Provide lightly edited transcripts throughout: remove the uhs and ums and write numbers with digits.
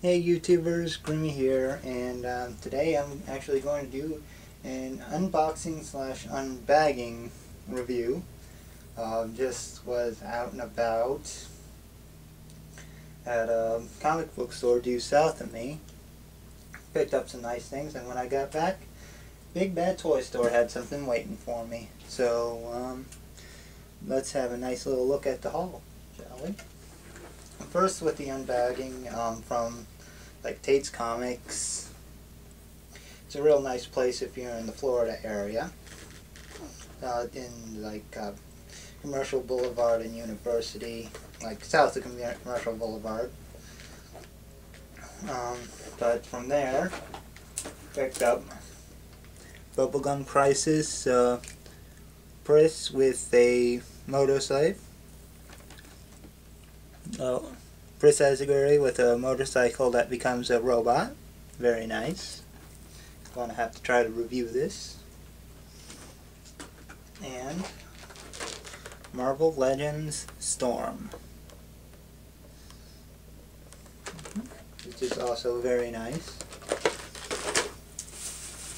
Hey YouTubers, Grimmy here, and today I'm actually going to do an unboxing slash unbagging review. Just was out and about at a comic book store due south of me. Picked up some nice things, and when I got back, Big Bad Toy Store had something waiting for me. So let's have a nice little look at the haul, shall we? First with the unbagging from like Tate's Comics. It's a real nice place if you're in the Florida area, in like Commercial Boulevard and University, like south of Commercial Boulevard. But from there, picked up Bubblegum Crisis Pris with a motorcycle. Pris Azaguri with a motorcycle that becomes a robot. Very nice. Gonna have to try to review this. And Marvel Legends Storm, which is also very nice.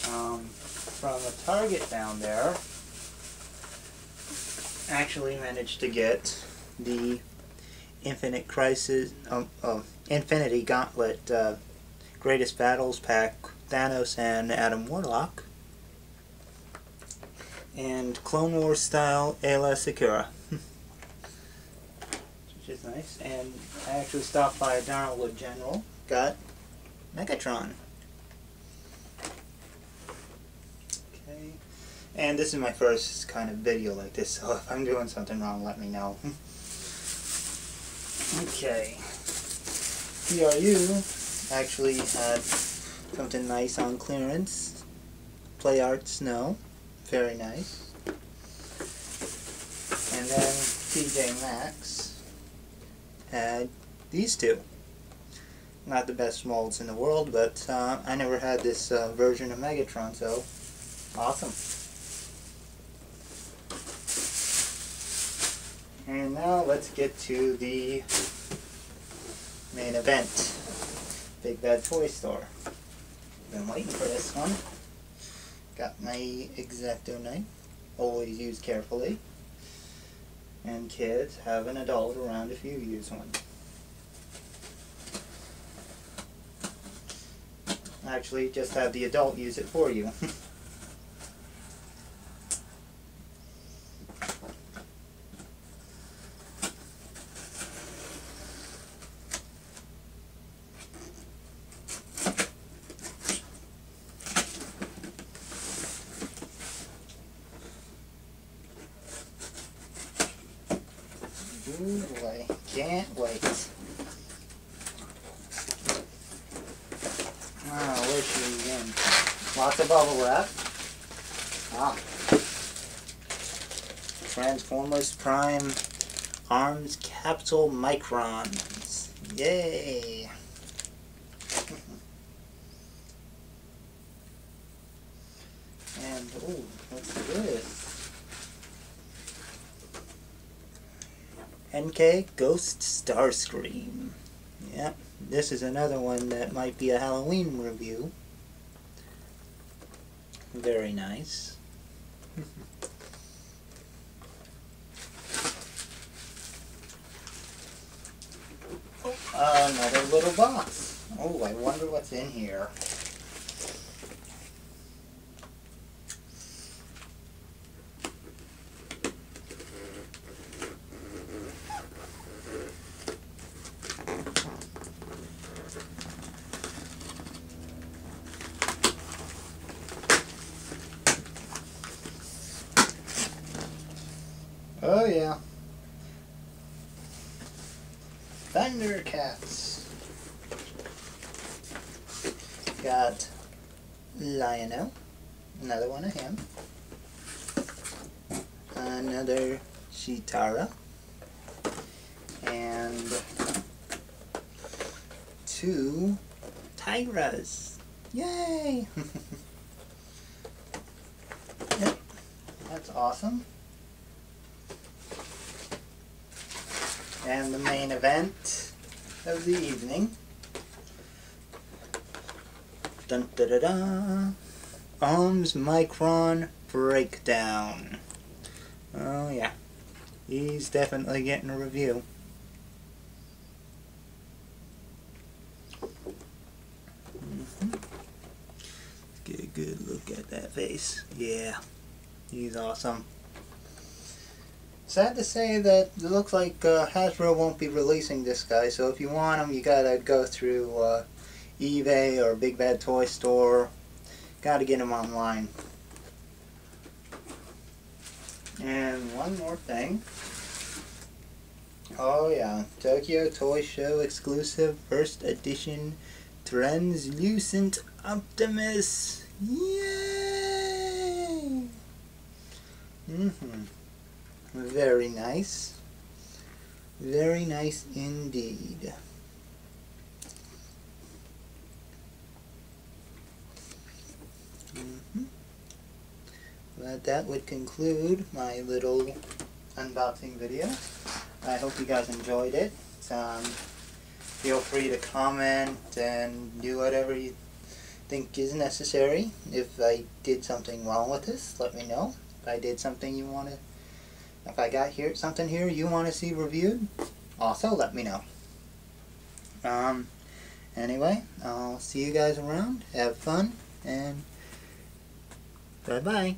From a Target down there, actually managed to get the Infinity Gauntlet Greatest Battles Pack, Thanos and Adam Warlock, and Clone Wars style Ayla Secura, which is nice. And I actually stopped by Darnellwood General, got Megatron. Okay, and this is my first kind of video like this, so if I'm doing something wrong, let me know. Okay, PRU actually had something nice on clearance. Play Art Snow, very nice. And then TJ Maxx had these two. Not the best molds in the world, but I never had this version of Megatron, so awesome. And now let's get to the main event, Big Bad Toy Store. Been waiting for this one. Got my X-Acto knife, always used carefully. And kids, have an adult around if you use one. Actually, just have the adult use it for you. Ooh boy, can't wait. Oh, where's she again? Lots of bubble wrap. Ah. Transformers Prime Arms Capsule Microns. Yay! And, ooh, what's this? NK Ghost Starscream. Yep, this is another one that might be a Halloween review. Very nice. Another little box. Oh, I wonder what's in here. Oh yeah. Thundercats. Got Lionel. Another one of him. Another Chitara. And two Tyras. Yay! Yep. That's awesome. And the main event of the evening, Dun da da da. Ohm's Micron Breakdown. Oh yeah, he's definitely getting a review. Let's get a good look at that face. Yeah, he's awesome. Sad to say that it looks like Hasbro won't be releasing this guy, so if you want him, you gotta go through eBay or Big Bad Toy Store. Gotta get him online. And one more thing. Oh yeah, Tokyo Toy Show exclusive first edition translucent Optimus. Yay! Very nice. Very nice indeed. But that would conclude my little unboxing video. I hope you guys enjoyed it. Feel free to comment and do whatever you think is necessary. If I did something wrong with this, let me know. If I did something you want to, if I got something here you want to see reviewed, also let me know. Anyway, I'll see you guys around. Have fun, and bye-bye.